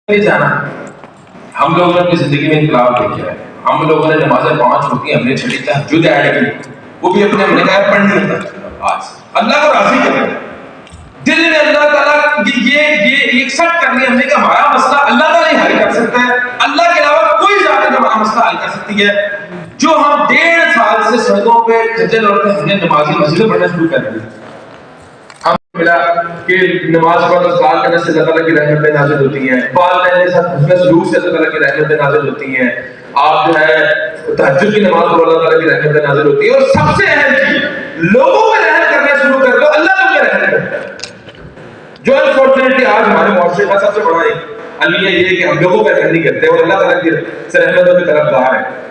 نہیں جانا. ہم لوگوں نے اپنی زندگی میں انقلاب دیکھا ہے. ہم لوگوں نے نمازیں 5 ہوتی ہیں، ہم نے چھٹی تہجد ایڈ کی، وہ بھی اپنے ہم نے کہا پڑھنی ہوتا. آج اللہ کو راضی کرنا دل میں اللہ تعالیٰ یہ ایکسپٹ کرنی ہم نے کہ ہمارا مسئلہ اللہ تعالیٰ ہی حل کر سکتا ہے، اللہ کے علاوہ کوئی ذات ہے جو ہمارا مسئلہ حل کر سکتی ہے. جو ہم 1.5 سال سے سڑکوں پہ کھجل اور ہم نے نمازی مسجدیں پڑھنا شروع کر دی. ہم ملا کہ نماز پڑھ اذکار کرنے سے اللہ تعالیٰ کی رحمتیں نازل ہوتی ہیں، والدین کے ساتھ حسن سلوک سے اللہ تعالیٰ کی رحمتیں نازل ہوتی ہیں، آپ جو ہے تہجد کی نماز پڑھو اللہ تعالیٰ کی رحمتیں نازل ہوتی ہیں. اور سب سے اہم چیز لوگوں میں رحم کرنا شروع کر دو، اللہ تم پہ رحم کرتا ہے. جو انفارچونیٹلی آج ہمارے معاشرے کا سب سے بڑا المیہ یہ ہے کہ ہم لوگوں پہ رحم نہیں کرتے اور اللہ تعالیٰ کی رحمتوں کی طرف باہر ہے.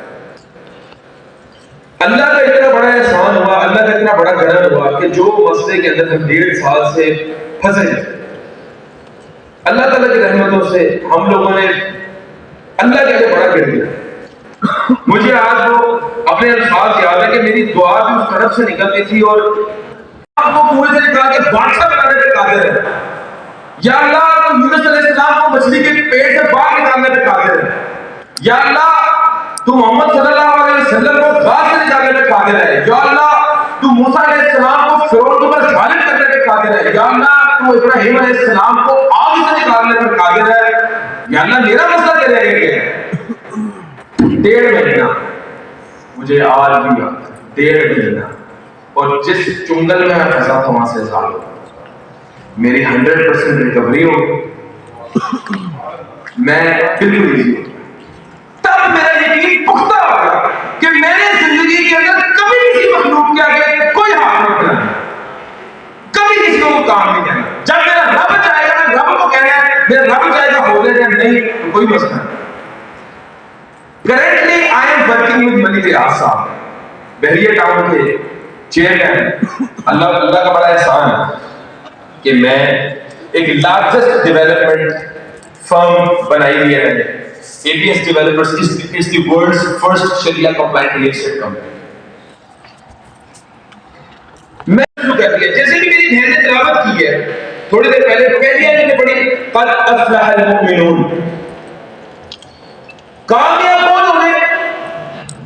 اللہ کا اتنا بڑا احسان ہوا، اللہ کا اتنا بڑا کرم ہوا کہ جو مسئلے کے اندر ہم 1.5 سال سے پھنسے ہیں، اللہ تعالیٰ کی رحمتوں سے ہم لوگوں نے اللہ کے لیے بڑا کر دیا. مجھے آج وہ اپنے الفاظ یاد ہے کہ میری دعا بھی اس طرف سے نکلتی تھی اور آپ کو پورے سے کہا کہ بادشاہ بنانے پہ قادر ہے. یا اللہ تو یونس علیہ السلام کو مچھلی کے پیٹ سے باہر نکالنے پہ قادر ہے. یا اللہ تو محمد صلی اللہ علیہ وسلم کو غار سے نکالنے پہ قادر ہے. یا اللہ تو موسیٰ علیہ السلام کو فرعون کے اوپر غالب کرنے پہ قادر ہے. یا اللہ تو ابراہیم علیہ السلام کو آگ سے نکالنے پہ قادر ہے. یا اللہ میرا مسئلہ کیا رہ گیا ہے؟ 1.5 مہینہ مجھے آج بھی یاد ہے، 1.5 مہینہ. اور جس چنگل میں پھنسا تھا وہاں سے آزاد ہو، میری 100% ریکوری ہو، میں بالکل ایزی. تب میرا یقین پختہ ہو گیا کہ میں نے زندگی کے اندر کبھی کسی مخلوق کے آگے کوئی ہاتھ نہیں پھیلانا، کبھی کسی کو کام نہیں کرنا. جب میرا رب چاہے گا رب کو کہنا ہے، میرا رب چاہے گا ہو جائے یا نہیں تو کوئی مسئلہ نہیں. Currently I am working with منی ریاض صاحب، بحریہ ٹاؤن کے چیئرمین. اللہ کا بڑا احسان ہے کہ میں ایک لارجسٹ ڈیولپمنٹ فرم بنائی ہوئی ہے. APS Developers is the world's first Sharia compliant real estate company. میں شروع کر دیا جیسے بھی میری بہن نے تلاوت کی ہے تھوڑی دیر پہلے، پہلی آیت نے پڑھی قد افلح المؤمنون. کامیاب کون ہوئے؟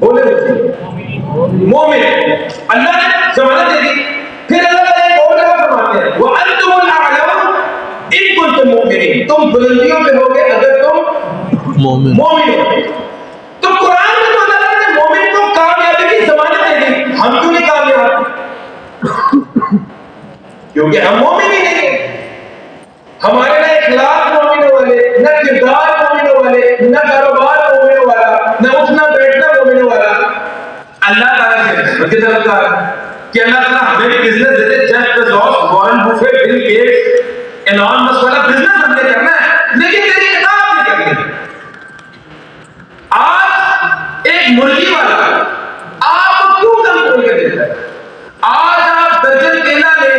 بولے مومن. اللہ نے ضمانت دے دی. پھر اللہ تعالیٰ ایک اور جگہ فرماتے ہیں وَأَنْتُمُ الْأَعْلَوْنَ إِن كُنتُم مُؤْمِنِينَ. تم بلندیوں پہ ہوگے اگر تم مومن ہوگے. تو قرآن میں تو اللہ تعالیٰ نے مومن کو کامیابی کی ضمانت دے دی. ہم کیوں نہیں کامیاب؟ کیونکہ ہم مومن ہی نہیں ہیں. ہمارے نہ اخلاق مومنوں والے، نہ کردار مومنوں والے، نہ کاروبار مومنوں والا، نہ اٹھنا بیٹھنا مومنوں والا. اللہ تعالیٰ سے نسبت کے طلبگار کہ اللہ تعالیٰ ہمیں بھی بزنس دیتے. Jeff Bezos, Warren Buffett, Bill Gates, Elon Musk والا بزنس ہم نے کرنا ہے لیکن تیری اطاعت نہیں کرنی ہے. آج ایک مرغی والا آپ کو کیوں کنٹرول کر دیتا ہے؟ آج آپ درجن کیلا لے،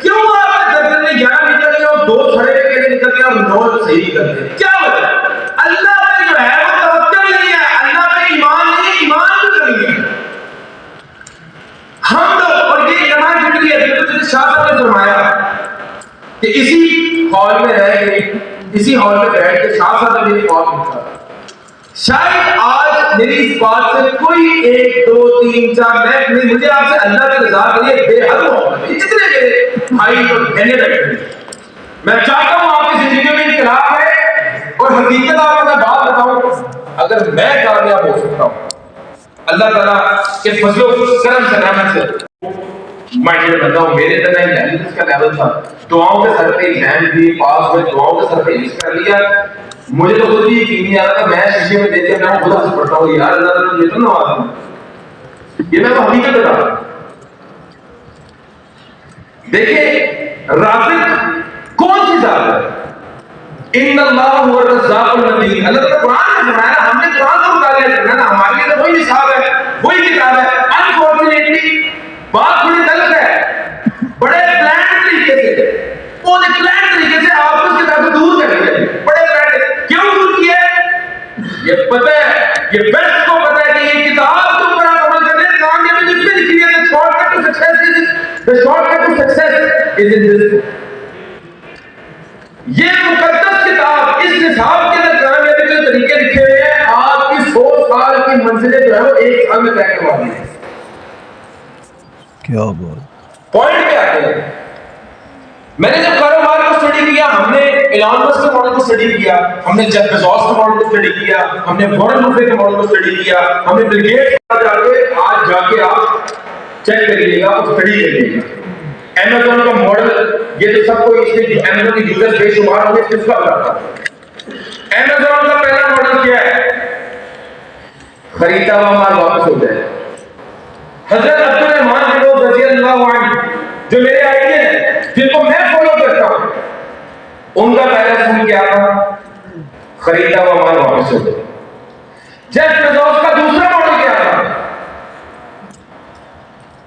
کیوں آپ درجن میں 11 نکلتے اور 2 سڑے کے کیلے نکلتے اور 9 صحیح نکلتے ہیں؟ کیا وجہ؟ اللہ پہ جو ہے وہ توکل نہیں ہے، اللہ پہ ایمان نہیں ہے، ایمان بھی نہیں ہے. ہم لوگ اور یہ ایمان فکری ہے. بالکل شاہ صاحب نے فرمایا کہ اسی ہال میں رہ کے، اسی ہال میں بیٹھ کے شاہ صاحب نے میری بات لکھا. شاید آج میری اس بات سے کوئی 1 2 3 4 نہیں، مجھے آپ سے اللہ کی رضا کے لیے بے حد محبت ہے. جتنے میرے بھائی اور بہنیں بیٹھے ہیں، میں چاہتا ہوں آپ کی زندگی میں انقلاب ہے. اور حقیقت آپ کو میں بات بتاؤں، اگر میں کامیاب ہو سکتا ہوں اللہ تعالیٰ کے فضل و کرم سے، رحمت سے، میں بندہ ہوں. میرے طرح انٹیلیجنس کا لیول تھا، دعاؤں کے سر پہ ایگزام دی، پاس ہوئے، دعاؤں کے سر پہ انگلش کر لیا. مجھے تو خود بھی یقین نہیں آ رہا تھا. میں شیشے میں دیکھ کے میں خدا سے پڑھتا ہوں یار اللہ تعالیٰ یہ تو نواز ہوں. یہ میں تو حقیقت بتا رہا ہوں. دیکھیں رازق کون سی ذات ہے؟ ان اللہ هو الرزاق العلیم. اللہ تعالیٰ قرآن میں فرمایا، ہم نے قرآن کو مطالعہ کرنا نا، ہمارے لیے تو وہی نصاب ہے، وہی کتاب ہے. انفارچونیٹلی بات تھوڑی غلط ہے. بڑے پلان طریقے سے، وہ پلان طریقے سے آپ کو اس کتاب سے دور کر دیا. بڑے پلان کیوں دور کیا ہے؟ یہ پتہ ہے، یہ بیسٹ کو پتہ ہے کہ یہ کتاب تم پر آپ عمل کرنے کامیابی جس میں لکھی ہے. The shortcut to success is in this book. یہ مقدس کتاب اس نصاب سال میں طے کروا دیے. کیا بات. پوائنٹ پہ آتے ہیں. میں نے جب کاروبار کو اسٹڈی کیا, ہم نے ایلان مسک کے ماڈل کو اسٹڈی کیا, ہم نے جیف بیزوس کے ماڈل کو اسٹڈی کیا, ہم نے وارن بفیٹ کے ماڈل کو اسٹڈی کیا, ہم نے بل گیٹس کے آج جا کے آپ چیک کریے گا اور اسٹڈی کریے گا. Amazon کا ماڈل, یہ تو سب کو اس کے Amazon کے یوزر بے شمار ہوں گے, کس کا بتاتا ہوں. Amazon کا پہلا ماڈل کیا ہے؟ خریدا ہوا مال واپس ہو جائے. حضرت عبد الرحمن بن عوف رضی اللہ عنہ جو میرے آئیڈیل ہیں, جن کو میں فالو کرتا ہوں, ان کا پہلا اصول کیا تھا؟ خریدا ہوا مال واپس ہو جائے. جیف بیزوس کا دوسرا ماڈل کیا تھا؟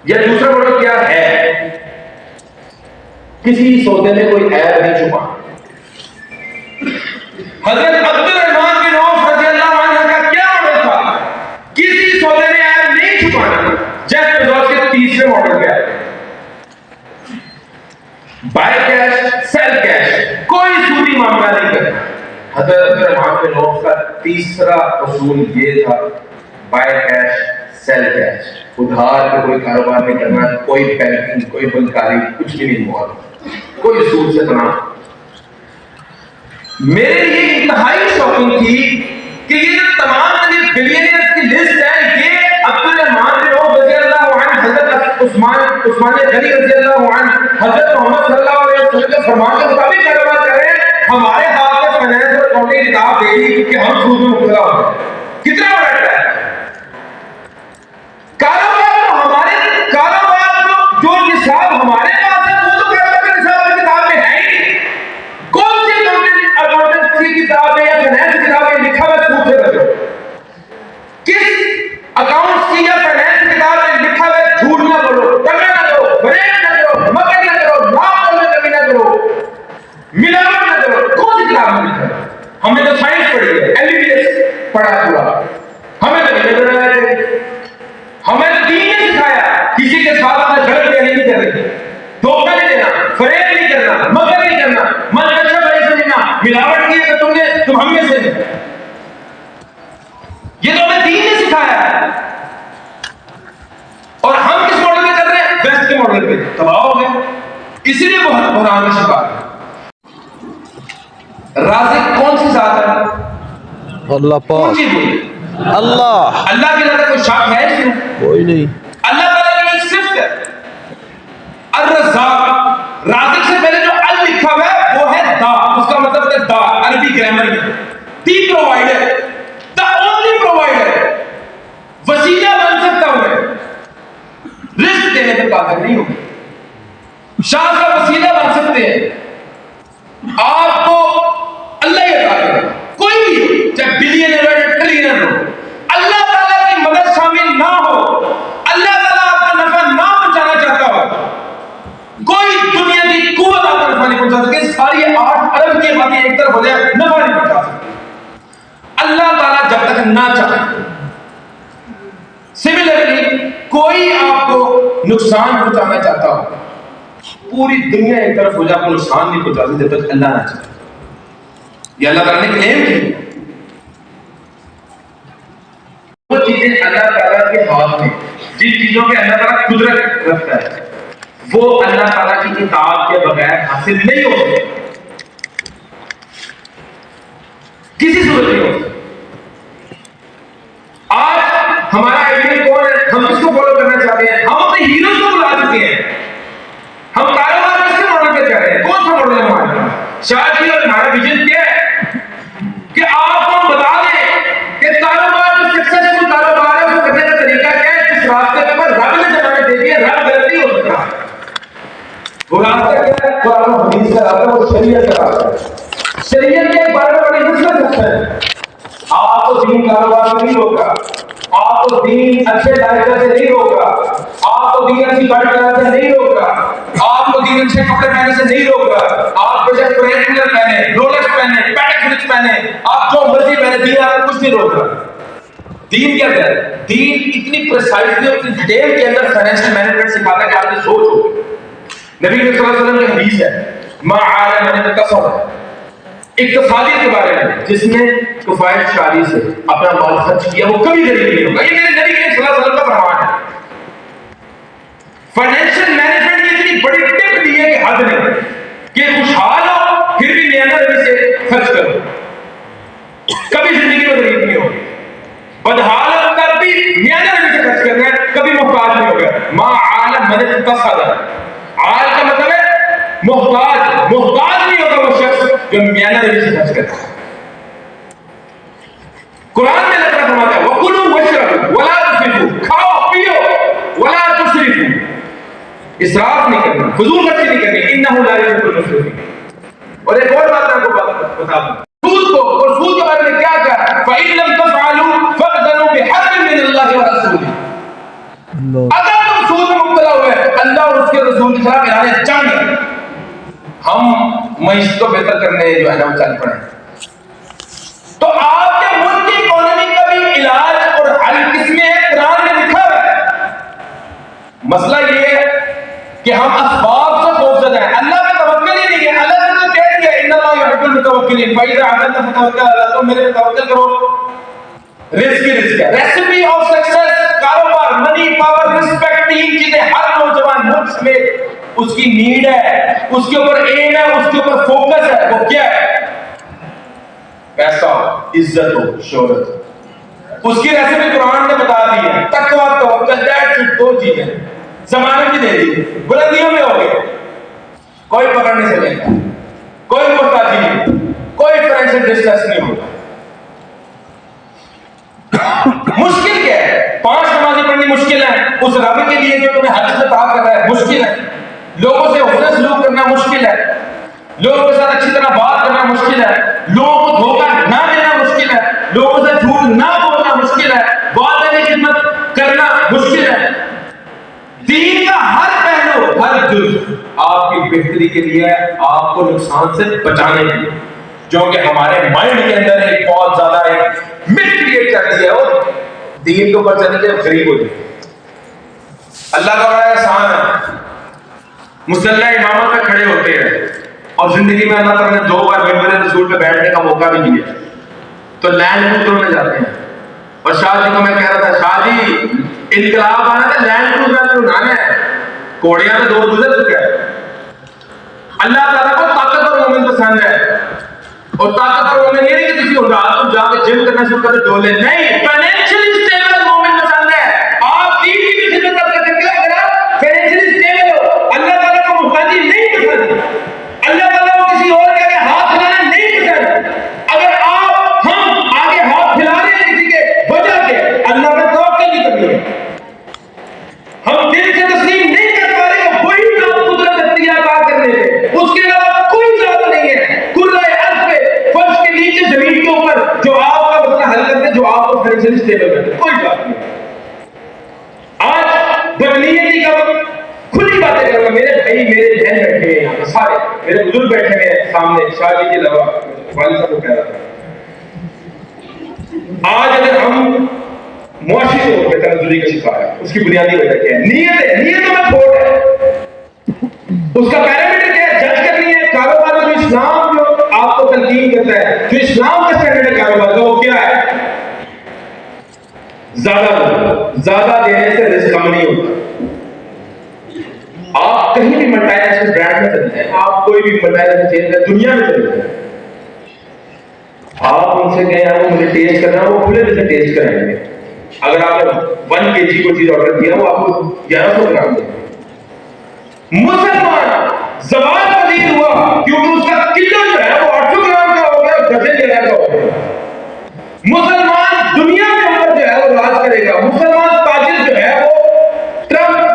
یہ دوسرا ماڈل کیا ہے؟ کسی سودے میں کوئی عیب نہیں چھپا. حضرت عبد الرحمن بن عوف رضی اللہ عنہ کا کیا ماڈل تھا؟ کسی سودے میں عیب نہیں چھپانا. جیف بیزوس کے تیسرے ماڈل کیا ہے؟ بائی کیش سیل کیش, کوئی سودی معاملہ نہیں کرنا. حضرت عبد الرحمن بن عوف کا تیسرا اصول یہ تھا, بائی کیش سیل کیش, ادھار پہ کوئی کاروبار نہیں کرنا, کوئی بینکنگ, کوئی بنکاری, کچھ بھی نہیں ہوا, کوئی سود سے بنا. میرے لیے انتہائی شاکنگ تھی کہ یہ جو تمام بلینئرز کی لسٹ ہے, یہ عبد الرحمن بن عوف رضی اللہ عنہ, حضرت عثمان غنی رضی اللہ عنہ, حضرت محمد صلی اللہ علیہ وسلم کے فرمان کے مطابق کاروبار کر رہے ہیں. ہمارے ہاتھ میں فائنانس اور اکاؤنٹنگ کتاب دے دی کہ ہم سود میں مبتلا ہو گئے. کتنا بڑا ہے کاروبار. تو ہمارے کاروبار جو نصاب ہمارے پاس ہے وہ تو کاروبار کے نصاب کی کتاب میں ہے ہی. کون سی اکاؤنٹنگ کی کتاب ہے یا فائنانس کی کتاب میں لکھا ہوا سود سے بچو؟ کس اکاؤنٹس کی یا فائنانس کی کتاب میں لکھا ہوا جھوٹ نہ بولو, دغا نہ کرو, فریب نہ کرو, مکر نہ کرو, نام بولنے کمی نہ کرو, ملاوٹ نہ کرو؟ کون سی کتاب میں لکھا ہے؟ ہم نے تو سائنس پڑھی ہے, ایم بی بی ایس پڑھا پورا, ہمیں تو نہیں نظر آیا. ہمیں تو دین نے سکھایا کسی کے ساتھ اپنے جھڑک نہیں کرنی, دھوکہ نہیں دینا, فریب نہیں کرنا, مکر نہیں کرنا, منشا بھائی سمجھنا, ملاوٹ کی ہے تو تم ہم میں سے. یہ تو ہمیں دین نے سکھایا ہے. اور ہم کس ماڈل میں چل رہے ہیں؟ ویسٹ کے ماڈل پہ تباہ ہو گئے. اسی لیے بہت بحران کا شکار ہے. رازق کون سی ذات ہے؟ اللہ پاک. اللہ. اللہ کے ذات کوئی شک ہے اس میں؟ کوئی نہیں. اللہ تعالیٰ کی ایک صفت ہے الرزاق. رازق سے پہلے جو ال لکھا ہوا ہے وہ ہے دا, اس کا مطلب ہے دا عربی گرامر میں. دی پرووائڈر, دا اونلی پرووائڈر, وسیلہ بن سکتا ہوں میں, رزق دینے پہ قادر نہیں ہوں. شاہ کا وسیلہ بن سکتے ہیں, آپ کو اللہ ہی عطا کرے, کوئی بھی چاہے بلینئر ہو یا ٹریلینئر ہو, اللہ تعالیٰ کی مدد شامل نہ ہو, اللہ تعالیٰ آپ کا نفع نہ پہنچانا چاہتا ہو, کوئی دنیا کی قوت آپ کا نفع نہیں پہنچا سکے. ساری 8 ارب کی باتیں ایک طرف ہو جائے, نفع نہیں پہنچا سکتے اللہ تعالیٰ جب تک نہ چاہے. سملرلی کوئی آپ کو نقصان پہنچانا چاہتا ہو, پوری دنیا ایک طرف ہو جائے, آپ کو نقصان نہیں پہنچا سکتے جب تک اللہ نہ چاہے. یہ اللہ تعالیٰ نے کلیم کی. وہ چیزیں اللہ تعالیٰ کے ہاتھ میں, جن چیزوں پہ اللہ تعالیٰ قدرت رکھتا ہے, وہ اللہ تعالیٰ کی کتاب کے بغیر حاصل نہیں ہو سکتے, کسی صورت نہیں ہو سکتے. آج ہمارا آئیڈیل کون ہے؟ ہم کس کو فالو کرنا چاہتے ہیں؟ ہم اپنے ہیروز کو بلا چکے ہیں. ہم کاروبار کس کے ماڈل پہ کر رہے ہیں؟ کون سا ماڈل ہے ہمارا؟ شاید اور ہمارا ویژن کیا ہے کہ آپ کو بتا دیں کہ کاروبار جو سکسیسفل کاروبار ہے اس کو کرنے کا طریقہ کیا ہے, جس راستے کے اوپر رب نے زمانے دے دیا, رب غلطی ہو سکتا ہے. وہ راستہ کیا ہے؟ قرآن و حدیث کا راستہ, وہ شریعت کا راستہ ہے. شریعت کے بارے میں بڑی نصرت ہے. آپ کو دین کاروبار سے نہیں ہوگا, آپ کو دین اچھے ڈائریکٹر سے نہیں ہوگا, آپ کو دین اچھی گاڑی چلانے سے نہیں ہوگا, آپ کو دین اچھے کپڑے پہننے سے نہیں ہوگا. آپ کو جب پریٹنر پہنے, رولکس پہنے, پیٹک فلکس پہنے, آپ جو مرضی پہنے, دین آپ کو کچھ نہیں روک رہا. دین کیا ہے؟ دین اتنی پریسائزلی اور اتنی ڈیٹیل کے اندر فائنینشیل مینجمنٹ سکھاتا ہے کہ آپ نے سوچ ہو. نبی صلی اللہ علیہ وسلم کی حدیث ہے, ما عالم من التصور, اقتصادی کے بارے میں جس نے کفایت شاری سے اپنا مال خرچ کیا وہ کبھی غریب نہیں ہوگا. یہ میرے نبی کریم صلی اللہ علیہ وسلم کا فرمان ہے. فائنینشیل مینجمنٹ کی اتنی بڑی ٹپ دی ہے کہ حد نہیں کہ خوشحال ہو پھر بھی میاں نبی سے خرچ کرو, کبھی زندگی میں غریب نہیں ہوگی. بدحال ہو کر بھی میاں نبی سے خرچ کرنا ہے, کبھی محتاج نہیں ہوگا. ما عالم مدد اقتصاد, عال کا مطلب ہے محتاج, محتاج نہیں ہوگا وہ شخص جو میاں نبی سے خرچ کرتا ہے. قرآن میں اللہ فرماتا ہے وَكُلُوا وَاشْرَبُوا وَلَا تُسْرِفُوا, کھاؤ پیو وَلَا تُسْرِفُوا, اسراف نہیں کرنا, فضول خرچی نہیں کرنی. انہ لا یحب المسرفین. اور ایک اور بات آپ کو بتا دوں, سود کو اور سود کے بارے میں کیا کہا, فَإِن لَمْ تَفْعَلُوا فَأْذَنُوا بِحَرْبٍ مِّنَ اللَّهِ وَرَسُولِهِ. اگر تم سود میں مبتلا ہوئے اللہ اور اس کے رسول کے خلاف اعلان جنگ ہے. ہم معیشت کو بہتر کرنے جو ہے نا وہ چل پڑے. تو آپ کے ملک کی اکانومی کا بھی علاج اور حل کس میں ہے؟ قرآن میں لکھا ہے. مسئلہ یہ ہے کہ ہم اسباب سے خوفزدہ ہیں, اللہ پہ توکل ہی نہیں ہے. اللہ نے تو کہہ دیا ان اللہ یحب المتوکلین فاذا عزمت فتوکل علی اللہ, تو میرے پہ توکل کرو. رزق ہی رزق ہے. ریسپی آف سکسیس, کاروبار, منی, پاور, رسپیکٹ, تین چیزیں ہر نوجوان ملک میں اس کی نیڈ ہے, اس کے اوپر ایم ہے, اس کے اوپر فوکس ہے. وہ کیا ہے؟ پیسہ, عزت ہو, شہرت. اس کی ریسپی قرآن نے بتا دی ہے. تقویٰ, توکل, دیٹ دو چیزیں زمانے کی دے دی. بلندیوں میں ہو گئے, کوئی پکڑ نہیں سکے گا, کوئی محتاجی نہیں, کوئی فائنینشیل ڈسٹریس نہیں ہوگا. مشکل کیا ہے؟ 5 نمازیں پڑھنی مشکل ہے اس رب کے لیے جو تمہیں حج سے طاعت کر رہا ہے, مشکل ہے. لوگوں سے حسن سلوک کرنا مشکل ہے, لوگوں کے ساتھ اچھی طرح بات کرنا مشکل ہے, لوگوں کو دھوکہ نہ دینا مشکل ہے, لوگوں سے جھوٹ نہ بولنا مشکل ہے, وعدے کی خدمت کرنا مشکل ہے. دین کا ہر پہلو, ہر جز آپ کی بہتری کے لیے ہے, آپ کو نقصان سے بچانے کے لیے. جو کہ ہمارے مائنڈ کے اندر ایک بہت زیادہ ایک مت کریٹ کر دی ہے, اور دین کے اوپر چلنے کے غریب ہو جائے. اللہ کا بڑا احسان ہے, مصلی امامت میں کھڑے ہوتے ہیں اور زندگی میں اللہ تعالیٰ نے 2 بار ممبر رسول پہ بیٹھنے کا موقع بھی دیا. تو لینڈ کروزر میں جاتے ہیں, اور شاہ جی کو میں کہہ رہا تھا, شاہ جی انقلاب آنا تھا, لینڈ کروزر میں اڑانا ہے, گھوڑیاں تو 2 گزر چکا ہے. اللہ تعالیٰ کو طاقتور مومن پسند ہے, اور طاقتور مومن یہ نہیں کہ کسی رات کو جا کے جم کرنا شروع کر ڈولے, نہیں, فائنینشلی اسٹیبل مومن پسند ہے. آپ دین کی بھی خدمت کر سکتے ہو اگر آپ فائنینشلی اسٹیبل ہو. اللہ تعالیٰ کو محتاجی نہیں پسند, اللہ تعالیٰ کو کسی اور کے آگے ہاتھ پھیلانا نہیں پسند. اگر آپ ہم آگے ہاتھ پھیلا رہے ہیں کسی کے وجہ سے, اللہ پہ توکل نہیں کرنی ہے. ہم دل سے تسلیم نہیں کر پا رہے کہ وہی ذات قدرت اختیار کرنے پہ, اس کے علاوہ کوئی ذات نہیں ہے. کرۂ ارض پہ, فرش کے نیچے, زمین کے اوپر جو آپ کا مسئلہ حل کرتے, جو آپ کو فائنینشلی اسٹیبل کرتے, کوئی ذات نہیں. آج بدنیتی کا کھلی باتیں کروں گا. میرے بھائی, میرے بہن بیٹھے ہیں یہاں پہ, سارے میرے بزرگ بیٹھے ہیں سامنے, شاہ جی کے علاوہ والد صاحب کو کہہ رہا تھا. آج اگر ہم معاشی طور پہ تنزلی کا شکار ہے, اس کی بنیادی وجہ کیا ہے؟ نیت ہے. نیتوں میں کھوٹ ہے. اس کا پیرامیٹر کیا ہے؟ جج کرنی ہے. کاروبار میں جو اسلام جو آپ کو تلقین کرتا ہے, جو اسلام کا اسٹینڈرڈ ہے کاروبار کا, وہ کیا ہے؟ زیادہ دینے سے رزق کم نہیں ہوتا. آپ کہیں بھی ملٹی برانڈ میں چلتے ہیں, آپ کوئی بھی ملٹی چین دنیا میں چلتے ہیں, آپ ان سے کہیں آپ کو مجھے ٹیسٹ کرنا, وہ کھلے دل سے ٹیسٹ کرائیں گے. اگر آپ نے 1 kg کو چیز آرڈر کیا, وہ آپ کو 1100 گرام دیں گے. مسلمان زوال پذیر ہوا کیونکہ اس کا کلو جو ہے وہ 800 گرام کا ہو گیا, درجن لینا کا ہو گیا. مسلمان دنیا کے اوپر جو ہے وہ راج کرے گا. مسلمان تاجر جو ہے وہ Trump,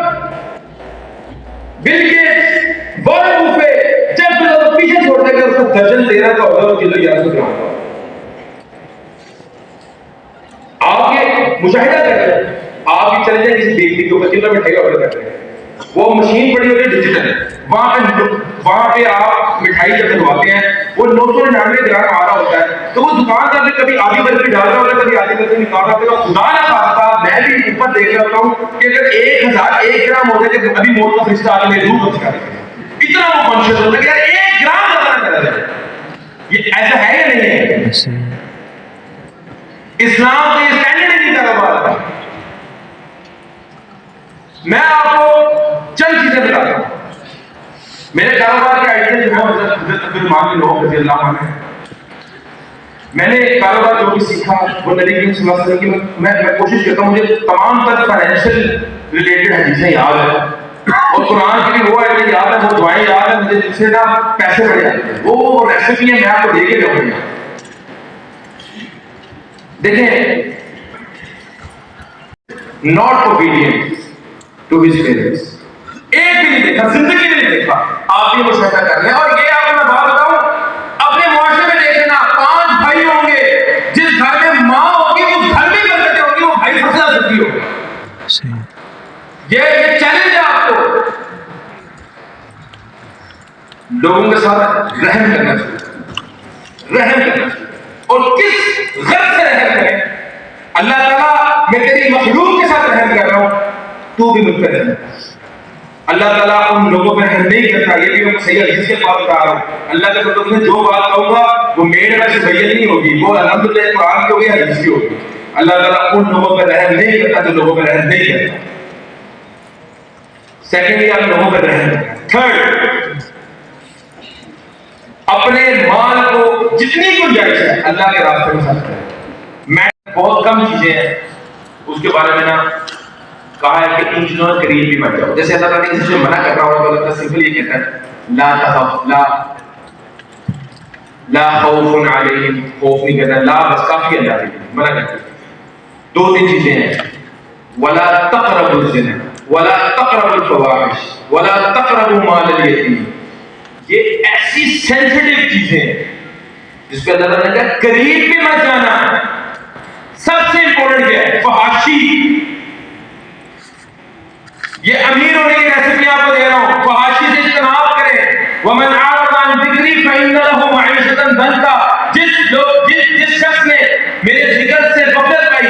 Bill Gates, Warren Buffett, جب وہ پیچھے چھوڑ دے گا, اس کا درجن 13 کا ہوگا, وہ کلو 1100 گرام کا. آپ یہ مشاہدہ کرتے ہیں, آپ بھی چلے جائیں کسی بیکری کے اوپر, کلو مٹھائی کا آرڈر کرتے ہیں, وہ مشین پڑی ہوتی ہے ڈیجیٹل ہے, وہاں پہ آپ مٹھائی جب دلواتے ہیں وہ 999 گرام آ رہا ہوتا ہے. تو وہ دکاندار نے کبھی آدھی برفی ڈال رہا ہوتا ہے, کبھی آدھی برفی نکال رہا ہوتا ہے. خدا نہ خواستہ میں بھی اوپر دیکھ رہا ہوتا ہوں کہ اگر 1001 گرام ہوتے کہ ابھی موت کا فرشتہ آ کے میری روح بچا دیتے. اتنا وہ کانشیس ہوتا ہے کہ یار 1 گرام بتانا چلا جائے. یہ ایسا ہے یا نہیں ہے؟ اسلام کا یہ اسٹینڈرڈ ہی نہیں کاروبار کا. میں آپ کو چند چیزیں بتاتا ہوں. میرے کاروبار کے آئیڈیا جو ہے حضرت عبد الرحمن لوگ رضی اللہ عنہ. میں نے کاروبار جو بھی سیکھا وہ نبی کریم صلی اللہ علیہ وسلم کی میں کوشش کرتا ہوں مجھے تمام تر فائنینشیل ریلیٹڈ حدیثیں یاد ہیں اور قرآن کی بھی وہ آیتیں یاد ہیں, وہ دعائیں یاد ہیں مجھے, جن سے نا پیسے بڑھ جاتے ہیں. وہ ریسیپی ہے, میں آپ کو دے کے جاؤں گا. دیکھیں, not obedient to his parents, ایک بھی نہیں دیکھا, زندگی میں نہیں دیکھا. آپ بھی مشاہدہ کر لیں. اور یہ آپ کو میں بات بتاؤں, اپنے معاشرے میں دیکھنا 5 بھائی ہوں گے, جس گھر میں ماں ہوگی اس گھر میں برکتیں ہوگی, وہ بھائی سب سے زیادہ سخی ہوگا. یہ چیلنج ہے آپ کو. لوگوں کے ساتھ رحم کرنا چاہیے, رحم کرنا چاہیے. اور کس غرض سے رحم کریں؟ اللہ تعالیٰ میں تیری مخلوق کے ساتھ رحم کر رہا ہوں, تو بھی مجھ پر رحم. اللہ تعالیٰ ان لوگوں پر رحم نہیں کرتا. یہ بھی میں صحیح حدیث کے پاس بتا رہا ہوں. اللہ کے مطلب میں جو بات کہوں گا وہ میرے میں سے بیان نہیں ہوگی, وہ الحمدللہ قرآن کی ہوگی, حدیث کی ہوگی. اللہ تعالیٰ ان لوگوں پر رحم نہیں کرتا جو لوگوں پر رحم نہیں کرتا. سیکنڈلی, آپ لوگوں پر رحم کریں. تھرڈ, اپنے مال کو جتنی گنجائش ہے اللہ کے راستے میں خرچ کریں. میں بہت کم چیزیں ہیں اس کے بارے میں نا کہا ہے کہ انجینئر قریب بھی مت جاؤ. جیسے اللہ تعالیٰ نے کسی سے منع کر رہا ہو تو اللہ تعالیٰ سمپل یہ کہتا ہے لا تخف, لا خوف علیہم, خوف نہیں کہتا, لا بس کافی اللہ کی منع کرتا ہے. 2-3 چیزیں ہیں, ولا تقربوا الزنا ولا تقربوا الفواحش ولا تقربوا مال الیتیم. یہ ایسی سینسیٹیو چیزیں ہیں جس پہ اللہ تعالیٰ نے کہا قریب بھی مت جانا. سب سے امپورٹنٹ کیا ہے؟ فحاشی. یہ امیر ہونے کی ریسیپی آپ کو دے رہا ہوں. فحاشی سے اجتناب کریں. ومن اعرض عن ذکری فإن له معیشة ضنکا. جس شخص نے میرے ذکر سے غفلت پائی,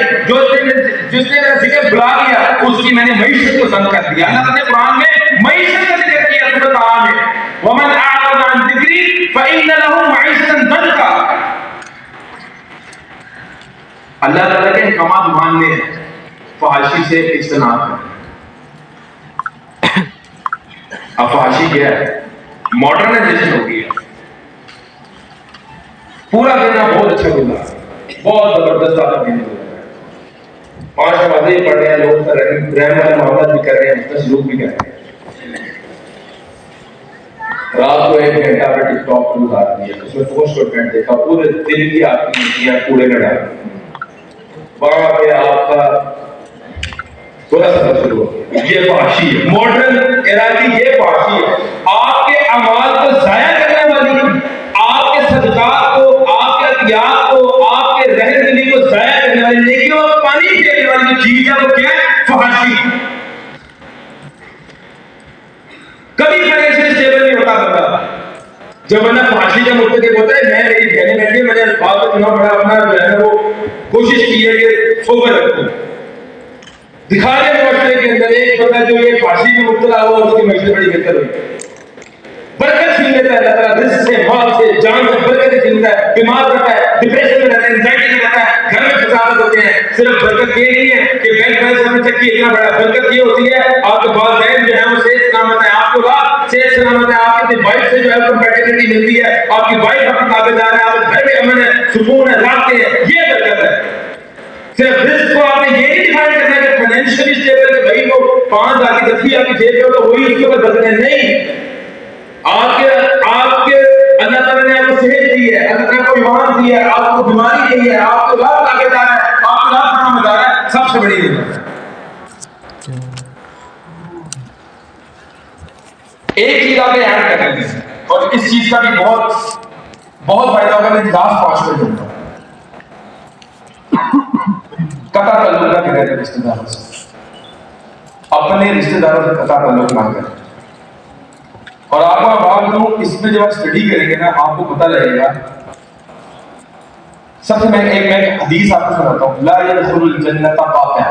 جس نے میرا ذکر بھلا دیا, اس کی میں نے معیشت کو ضنک کر دیا. اللہ تعالیٰ نے قرآن میں معیشت کا ذکر کیا سورۃ طٰہٰ میں. ومن اعرض عن ذکری فإن له معیشة ضنکا. اللہ تعالیٰ کے احکامات ماننے ہیں, فحاشی سے اجتناب کریں. اب فحاشی کیا ہے؟ ماڈرنائزیشن ہو گئی ہے. پورا دن بہت اچھا گزرا, بہت زبردست آپ دن گزرا. 5 نمازیں پڑھ رہے ہیں, لوگ سے رحم والے معاملات بھی کر رہے ہیں, اس سلوک بھی کر رہے ہیں. رات کو 1 گھنٹہ پہ ٹک ٹاک کو گزار دیا, اس میں پوسٹ کنٹینٹ دیکھا, پورے دن کی آپ کی نیکیاں کوڑے میں ڈال دی. وہاں پہ آپ کا تھوڑا سا شروع ہو. یہ فحاشی ہے, ماڈرن ایرا کی یہ فحاشی ہے. آپ کے اعمال کو ضائع کرنے والی, آپ کے صدقات کو, آپ کے عطیات کو, آپ کے رحم دلی کو ضائع کرنے والی, نیکیوں کو پانی پھیرنے والی جو چیز ہے وہ کیا ہے؟ فحاشی. کبھی فائنینشیل اسٹیبل نہیں ہوتا بندہ. جب بندہ فحاشی کا مرتکب ہوتا ہے, میں میری بہنیں بیٹھی, میں نے الفاظ کو چنا پڑا, اپنا جو ہے وہ کوشش کی ہے کہ سوبر رکھوں. دکھا دیں معاشرے کے اندر ایک بندہ جو یہ فحاشی میں مبتلا ہوا, اس کی معیشت بڑی بہتر ہوئی. برکت چھین لیتا ہے اللہ تعالیٰ, رزق سے, مال سے, جان سے برکت چھینتا ہے. بیمار رہتا ہے, ڈپریشن میں رہتا ہے, انزائٹی میں رہتا ہے, گھر میں فساد ہوتے ہیں. صرف برکت یہ نہیں ہے کہ بینک بیلنس میں چکی اتنا بڑا, برکت یہ ہوتی ہے آپ کے والدین جو ہے وہ صحت سلامت ہے, آپ کو اولاد صحت سلامت ہے, آپ کی وائف سے جو ہے کمپیٹیبلٹی ملتی ہے, آپ کی وائف آپ کی تابعدار ہے, آپ کے گھر میں امن ہے, سکون ہے, رابطے ہیں. یہ برکت ہے. صرف رزق کو آپ نے یہ نہیں ڈیفائن کرنا کہ فائنینشلی اسٹیبل ہے, بھائی وہ 5,000 کی دفعی آپ کی جیب میں تو وہی اس کے اوپر برکت ہے. نہیں, آپ کے اللہ تعالیٰ نے آپ کو صحت دی ہے, اللہ تعالیٰ کو ایمان دی ہے, آپ کو بیماری دی ہے, آپ کو لاکھ تابعدار ہے, آپ کو لاکھ فرماندار ہے. سب سے بڑی نعمت ہے. ایک چیز آپ نے ایڈ کر دی ہے, اور اس چیز کا بھی بہت فائدہ ہوگا. میں لاسٹ 5 منٹ دوں گا. قطع تعلق نہ کریں رشتے داروں سے, اپنے رشتے داروں سے قطع تعلق نہ کریں. اور آپ کو بات کروں, اس میں جب آپ اسٹڈی کریں گے نا, آپ کو پتہ لگے گا. سب سے میں ایک حدیث آپ کو سناتا ہوں. لا يدخل الجنت قاطع.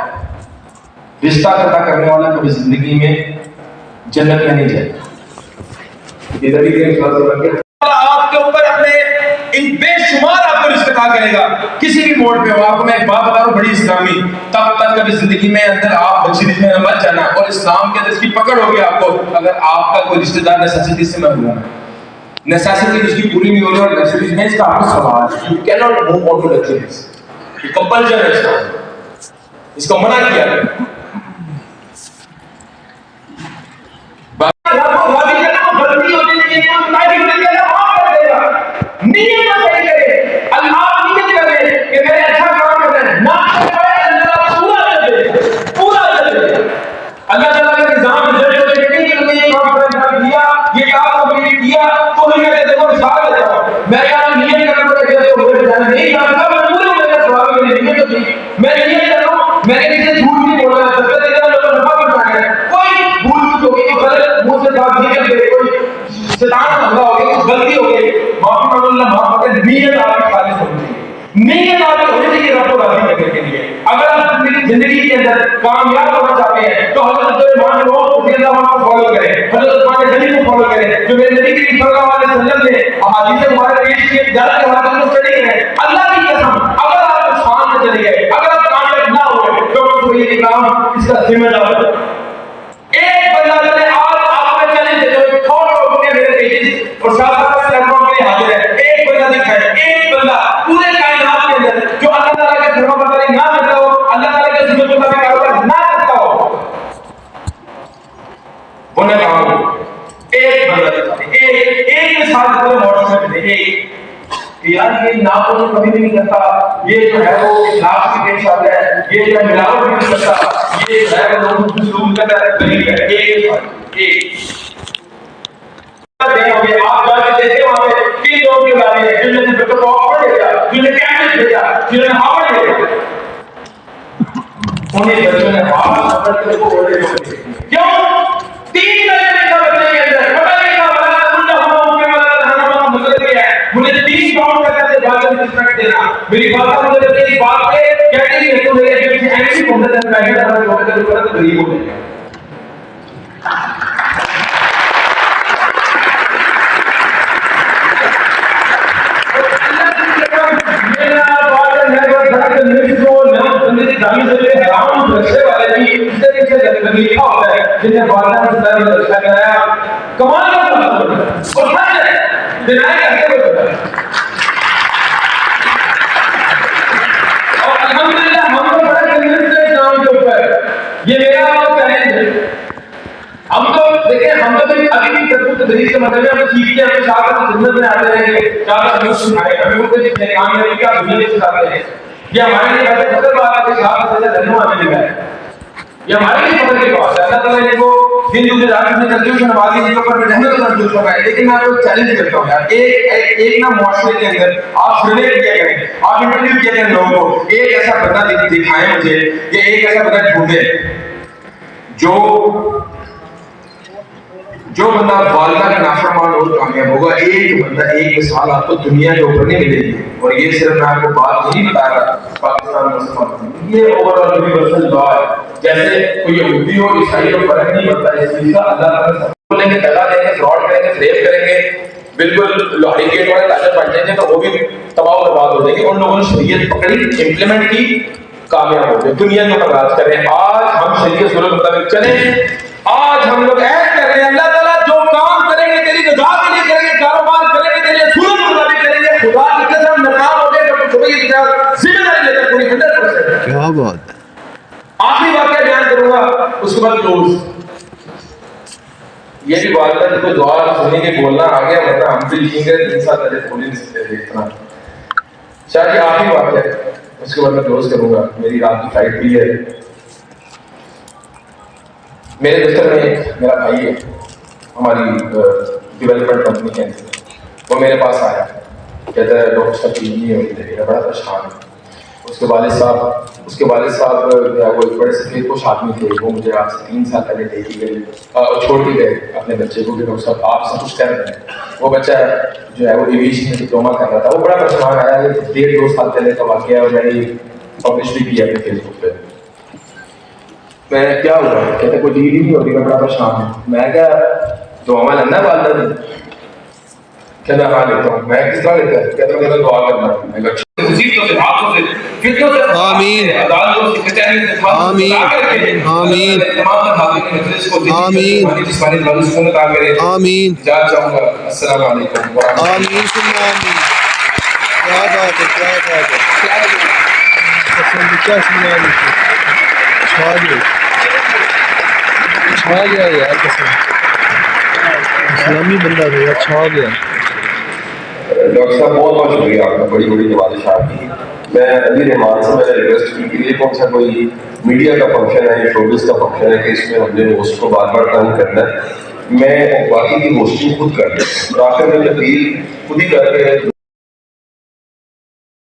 رشتہ قطع کرنے والا کبھی زندگی میں جنت میں نہیں جائے گا. ادھر ہی آپ کے اوپر اپنے کرے گا کسی بھی موڑ پہ ہو. آپ کو میں ایک بات بتا رہا ہوں بڑی اسلامی, تب تک کبھی زندگی میں اندر آپ بچی میں مت جانا, اور اسلام کے اندر اس کی پکڑ ہوگی آپ کو اگر آپ کا کوئی رشتہ دار نیسیسٹی سے محروم ہے, نیسیسٹی اس کی پوری نہیں ہو رہی, اور نیسیسٹی میں اس کا آپ کو سوال ہے, you can not move on to luxuries, یہ کمپلشن ہے اسلام, اس کو منع کیا ہے. اللہ تعالیٰ کا نظام یہ کام کمپلیٹ کیا تو ہی میں دیکھو مثال دیتا ہوں, میں یہاں نیت کرنا پڑے گا تو نہیں جانتا مجبور ہوں, میرا سوال میں نیت ہوتی, میں نیت کر رہا ہوں, میں نے کسی سے جھوٹ نہیں بولا, سب سے دیکھا لوگوں نفع بنایا ہے, کوئی بھول چوک ہوگی, غلط منہ سے بات نہیں کرتے, کوئی شیطان حملہ ہو گیا, کچھ غلطی ہو گئی, معافی مانگ اللہ معاف کرے, نیت آپ کی خالص ہونی چاہیے, نیت آپ کی ہونی چاہیے رب کو راضی کرنے کے لیے. اگر آپ اپنی زندگی کے اندر کامیاب ہونا چاہتے ہیں تو حضرت عثمان رضی اللہ عنہ کو فالو کریں, حضرت عثمان غنی کو فالو کریں, جو میرے نبی کریم صلی اللہ علیہ وسلم نے احادیث مبارکہ پیش کیے, جلد کے حوالے کو اسٹڈی کریں. اللہ کی قسم اگر آپ عثمان میں چلے گئے, اگر آپ کامیاب نہ ہوئے تو یہ کام اس کا ذمہ دار ہے. ایک بندہ چلے آج آپ میں چلے جو تھوڑا اپنے میرے پیجز اور ساتھ ساتھ سرموں کے لیے حاضر ہے, ایک بندہ دکھائے, ایک بندہ پورے کائنات کے اندر جو اللہ تعالیٰ کے فرما برداری نہ کرتا ہو, اللہ تعالیٰ کے ذمہ مطابق کاروبار نہ کرتا ہو, وہ نہ کہا ایک بندہ دکھائے, ایک مثال پورے معاشرے میں دے, ایک کہ یار یہ نام تو کبھی بھی نہیں کرتا, یہ جو ہے وہ اخلاق کی پیش آتا ہے, یہ جو ملاوٹ نہیں کرتا, یہ جو ہے وہ لوگوں کو ظلم کرتا ہے, غریب ہے, ایک آپ جا کے دیکھیں وہاں پہ تین لوگوں کے بارے ہیں جنہوں نے ڈاکٹر آکسفورڈ بھیجا, جنہوں نے کیمبرج بھیجا, جنہوں نے ہارورڈ بھیجا, انہیں بچوں نے ہارورڈ پکڑ کے بولے کیوں 3 مہینے کا بچے کے اندر پتہ نہیں تھا بلا اللہ ہم کے والا ہم مدد کیا ہے, مجھے 3 پاؤنڈ کا سے بات میں رسپیکٹ دینا, میری بات مجھے تیری بات پہ کہتے نہیں ہے تو میرے پیچھے ایسی بہت ہے میں ہر جو ہے تو غریب ہو گئے. جنہیں والدہ سے درد رکھا گیا کمال کا مطلب اور سچ ہے دنائی کرتے ہوئے, اور الحمدللہ ہم کو بڑا کنوینس ہے اسلام کے اوپر, یہ میرا چیلنج ہے. ہم تو دیکھیں ہم تو ابھی بھی تدریس کے مطلب ہم سیکھتے ہیں, ہم شاہ کی خدمت میں آتے ہیں کہ شاہ ہمیں سکھائے, ہمیں وہ کچھ کامیابی کا دنیا سکھاتے ہیں, یہ ہمارے لیے بڑے فخر بات ہے کہ شاہ سے دھنو آنے لگا ہے, یہ ہمارے لیے فخر کی بات ہے. اللہ تعالیٰ نے کو ہندو کے رات میں کنفیوژ نمازی کے اوپر رحمت کا کنفیوژ ہوگا ہے, لیکن میں آپ کو چیلنج کرتا ہوں یار, ایک نا معاشرے کے اندر آپ سروے کیا کریں, آپ انٹرویو کیا کریں لوگوں کو, ایک ایسا بندہ دکھائیں مجھے, یہ ایک ایسا بندہ ڈھونڈے جو بندہ والدہ کا نافرمان اور کامیاب ہوگا. ایک بندہ, ایک مثال آپ کو دنیا کے اوپر نہیں ملے گی, اور یہ صرف میں آپ کو بات نہیں بتا رہا پاکستان مسلمان, یہ اوور آل یونیورسل لا ہے. جیسے کوئی یہودی ہو عیسائی ہو فرق نہیں پڑتا, اس چیز کا اللہ تعالیٰ سب لیں گے, دگا دیں گے, فراڈ کریں گے, فریب کریں گے, بالکل لوہاری گیٹ والے تاجر بن جائیں گے تو وہ بھی تباہ و برباد ہو جائیں گے. ان لوگوں نے شریعت پکڑی, امپلیمنٹ کی, کامیاب ہو گئے, دنیا کے اوپر راج کریں. آج ہم شریعت کے مطابق چلیں, آج ہم لوگ ایڈ کر رہے ہیں, اللہ تعالیٰ جو کام کریں گے تیری رضا کے لیے کریں گے, کاروبار کریں گے تیرے اصول کے مطابق کریں گے, خدا کی قسم ناکام ہو گئے تو چھوٹی کی ذمہ داری لیتے پوری 100%. کیا بات ہے. آخری واقعہ بیان کروں گا اس کے بعد کلوز. یہ بھی بات ہے کہ دعا سننے کے بولنا آ گیا, ورنہ ہم بھی لکھیں گے 3 سال پہلے بول ہی نہیں سکتے تھے اتنا. شاید یہ آخری واقعہ ہے, اس کے بعد میں کلوز کروں گا, میری رات کی فلائٹ بھی ہے. میرے دفتر میں میرا بھائی ہے, ہماری ڈیولپمنٹ کمپنی کے اندر, وہ میرے پاس آیا, کہتا ہے ڈاکٹر صاحب ٹھیک نہیں ہو رہی ہے, بڑا پریشان ہے. اس کے والد صاحب وہ بڑے سفید پوش آدمی تھے, وہ مجھے آج سے 3 سال پہلے دے کے گئے اور چھوڑ کے گئے اپنے بچے کو کہ ڈاکٹر صاحب آپ سب کچھ کر رہے ہیں. وہ بچہ جو ہے وہ ایویشن میں ڈپلوما کر رہا تھا, وہ بڑا پریشان آیا. 1.5-2 سال پہلے کا واقعہ ہے, اور میں نے پبلش بھی کیا اپنے فیس بک پہ. میں کیا ہوا, کہتے کوئی ڈیل ہی نہیں ہوتی, میں بڑا پریشان ہوں. میں کیا دعا میں لینا ہے والدہ نے, کہتا ہاں لیتا ہوں. میں کس طرح لیتا ہے, کہتا ہوں دعا کرنا. میں مصیبتوں سے، حادثوں سے، فتنوں سے، آمین، عدالتوں سے، کچہریوں سے، آمین، بچا کر کے آمین، تمام تر حاضرین مجلس کو آمین، جسمانی سکون عطا کرے۔ آمین، جان چاہوں گا، السلام علیکم ورحمۃ اللہ۔ آمین ثم آمین۔ کیا بات ہے، کیا بات ہے، قسم سے کیا سنا رہی تھی، چھا گئے، چھا گیا یار، قسم اسلامی بندہ تھا یار، چھا گیا۔ ڈاکٹر صاحب بہت بہت شکریہ آپ کا، بڑی بڑی نوازشات کی۔ میں ابھی رحمان سے میں نے ریکویسٹ کی کہ یہ کون سا کوئی میڈیا کا فنکشن ہے یا شوبز کا فنکشن ہے کہ اس میں ہم نے ہوسٹ کو بار بار تنگ کرنا ہے، میں باقی کی ہوسٹنگ خود کر لوں، اور آخر میں تبدیل خود ہی کر کے